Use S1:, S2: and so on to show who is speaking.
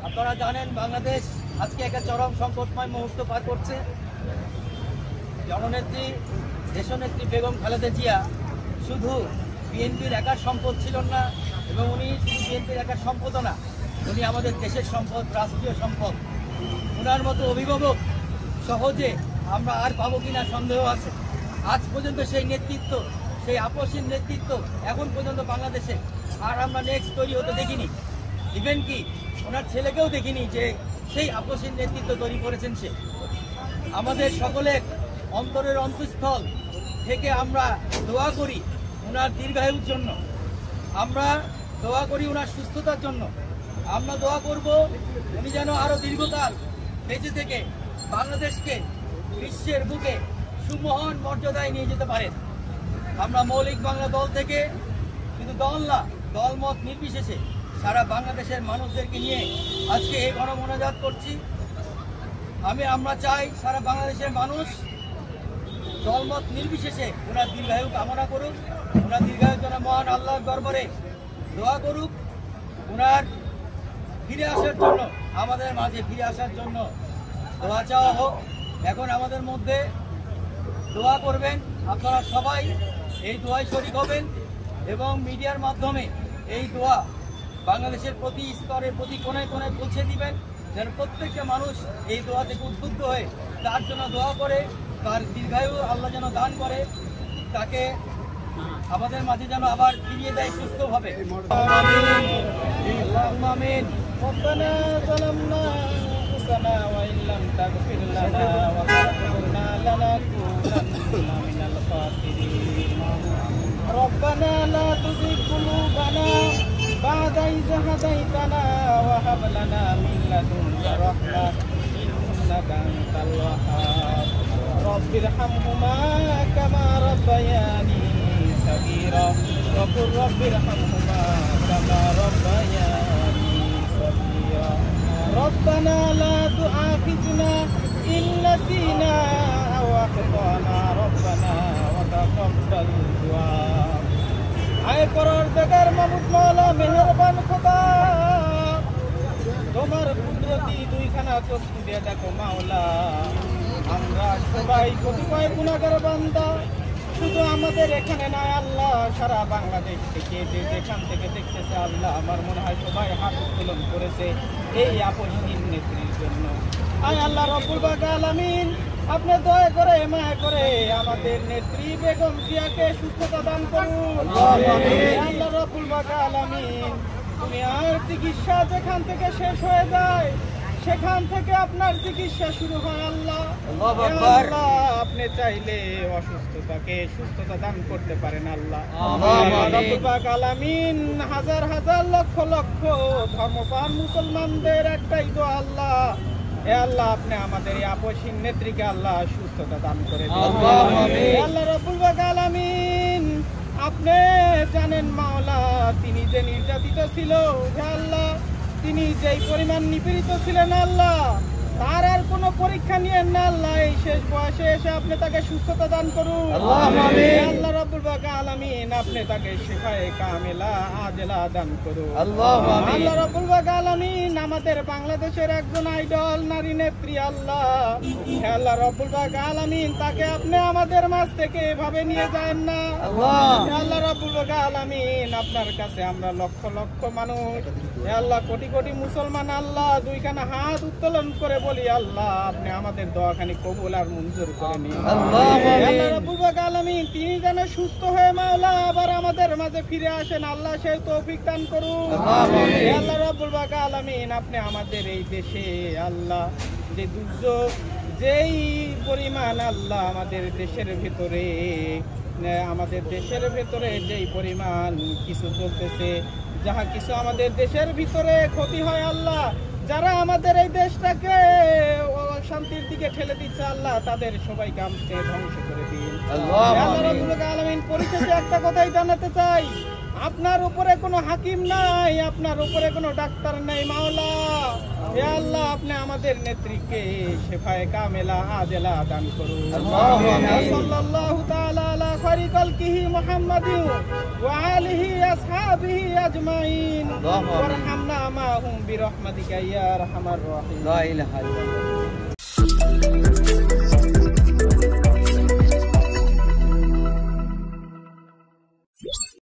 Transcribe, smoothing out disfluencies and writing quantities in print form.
S1: আপনারা জানেন বাংলাদেশ আজকে একটা চরম সংকটময় মুহূর্ত পার করছে। জননেত্রী দেশনেত্রী বেগম খালেদা জিয়া শুধু বিএনপির একার সম্পদ ছিল না, এবং উনি শুধু বিএনপির একার সম্পদও না, উনি আমাদের দেশের সম্পদ, রাষ্ট্রীয় সম্পদ। ওনার মতো অভিভাবক সহজে আমরা আর পাবো কিনা সন্দেহ আছে। আজ পর্যন্ত সেই নেতৃত্ব, সেই আপসীন নেতৃত্ব এখন পর্যন্ত বাংলাদেশে আর আমরা নেক্সট তৈরি হতে দেখিনি। ইভেন কি ওনার ছেলেকেও দেখিনি যে সেই আপসীন নেতৃত্ব তৈরি করেছেন সে। আমাদের সকলের অন্তরের অন্তঃস্থল থেকে আমরা দোয়া করি ওনার দীর্ঘায়ুর জন্য, আমরা দোয়া করি ওনার সুস্থতার জন্য, আমরা দোয়া করব উনি যেন আরও দীর্ঘকাল বেঁচে থেকে বাংলাদেশকে বিশ্বের বুকে সুমহান মর্যাদায় নিয়ে যেতে পারেন। আমরা মৌলিক বাংলা দল থেকে শুধু দল না, দলমত নির্বিশেষে সারা বাংলাদেশের মানুষদেরকে নিয়ে আজকে এই গণমোনাজাত করছি। আমরা চাই সারা বাংলাদেশের মানুষ দলমত নির্বিশেষে ওনার দীর্ঘায়ু কামনা করুক, ওনার দীর্ঘায়ুর জন্য মহান আল্লাহর দরবারে দোয়া করুক, ওনার ফিরে আসার জন্য, আমাদের মাঝে ফিরে আসার জন্য দোয়া চাওয়া হোক। এখন আমাদের মধ্যে দোয়া করবেন, আপনারা সবাই এই দোয়ায় শরীক হবেন এবং মিডিয়ার মাধ্যমে এই দোয়া বাংলাদেশের প্রতি স্তরে, প্রতি কোনায় কোনায় পৌঁছে দিবেন, যেন প্রত্যেকটা মানুষ এই দোয়া থেকে উদ্বুদ্ধ হয়ে তার জন্য দোয়া করে, তার দীর্ঘায়ু আল্লাহ যেন দান করে, তাকে আমাদের মাঝে যেন আবার ফিরিয়ে দেয় সুস্থভাবে। আমিন।
S2: ربنا ظلمنا أنفسنا وإن لم تغفر لنا وترحمنا لنكونن من الخاسرين ربنا لا تزغ قلوبنا بعد إذ هديتنا وهب لنا من لدنك رحمة إنك أنت الوهاب رب ارحمهما كما ربياني صغيرا وقل رب ارحمهما كما ربياني صغيرا ربنا لا تؤاخذنا إن نسينا أو أخطأنا ربنا وتقبل دعاء আয় পরওয়ারদিগার মাবুদ মাওলা মেহেরবান খোদা, তোমার কুদরতি দুইখানা চক্ষু দিয়ে দেখো মাওলা, আমরা সবাই কতিপয় গুনাহগার বান্দা, শুধু আমাদের এখানে নয় আল্লাহ, সারা বাংলাদেশ থেকে যেখান থেকে দেখতেছে আল্লাহ, আমার মনে হয় সবাই হাত উত্তোলন করেছে এই আপসহীন নেত্রীর জন্য। আয় আল্লাহ রব্বুল আলামিন, আপনি দয়া করে মায়া করে আমাদের নেত্রী বেগম জিয়াকে সুস্থতা দান করুন। আল্লাহ রব্বুল আলামিন, তুমি আর চিকিৎসা যেখান থেকে শেষ হয়ে যায় সেখান থেকে আপনার চিকিৎসা শুরু হয় আল্লাহ। আল্লাহ আপনি চাইলে অসুস্থতাকে সুস্থতা দান করতে পারেন আল্লাহ। রব্বুল আলামিন, হাজার হাজার লক্ষ লক্ষ ধর্মপ্রাণ মুসলমানদের একটাই দোয়া আল্লাহ, হে আল্লাহ আপনি আমাদের এই আপসহীন নেত্রীকে আল্লাহ সুস্থতা দান করে দিন। আল্লাহ রব্বুল আলামিন, আপনি জানেন মাওলা, তিনি যে নির্যাতিত ছিল, হে আল্লাহ তিনি যেই পরিমাণ নিপীড়িত ছিলেন আল্লাহ, তার আর কোনো পরীক্ষা নিয়েন না আল্লাহ, এই শেষ বয়সে এসে আপনি তাকে সুস্থতা দান করুন। আল্লাহ রাব্বুল আলামিন, আপনি তাকে শিফায়ে কামিলা আজেলা দান করুন। আল্লাহ রাব্বুল আলামিন, আমাদের বাংলাদেশের একজন আইডল নারী নেত্রী আল্লাহ, হে আল্লাহ রাব্বুল আলামিন, তাকে আপনি আমাদের মাঝ থেকে এভাবে নিয়ে যান না আল্লাহ রাব্বুল আলামিন। আপনার কাছে আমরা লক্ষ লক্ষ মানুষ, হে আল্লাহ কোটি কোটি মুসলমান আল্লাহ, দুইখানা হাত উত্তোলন করে বলি আল্লাহ আপনি আমাদের দোয়াখানি কবুল আর মঞ্জুর করে নিন। আল্লাহ রাব্বুল আলামিন, তিনি যেন সুস্থ হয়ে মাওলা আবার আমাদের মাঝে ফিরে আসেন আল্লাহ, সেই তৌফিক দান করুন। আল্লাহ রাব্বুল আলামিন, আপনি আমাদের এই দেশে আল্লাহ যে দুর্যোগ, যেই পরিমাণ আল্লাহ আমাদের দেশের ভেতরে যেই পরিমাণ কিছু চলতেছে, যাহা কিছু আমাদের দেশের ভিতরে ক্ষতি হয় আল্লাহ, যারা আমাদের এই দেশটাকে শান্তির দিকে ঠেলে দিচ্ছে আল্লাহ, তাদের সবাইকে আপনি ধ্বংস করে দিন। আল্লাহ রাব্বুল আলামিন, পরিশেষে একটা কথাই জানাতে চাই, আপনার উপরে কোনো হাকিম নাই, আপনার উপরে কোনো ডাক্তার নাই মাওলা, হে আল্লাহ আপনি আমাদের নেত্রীকে শেফায়ে কামেলা আজেলা দান করুন।
S1: আল্লাহু আমিন।
S2: সাল্লাল্লাহু তাআলা আলা খায়রি খালকিহি মুহাম্মাদিন ওয়া আলিহি আসহাবিহি আজমাইন
S1: আল্লাহু আমিন।
S2: ওয়ারহামনা মাহুম বিরহমাতিকা ইয়া আরহামার রাহিম।
S1: লা ইলাহা ইল্লাল্লাহ।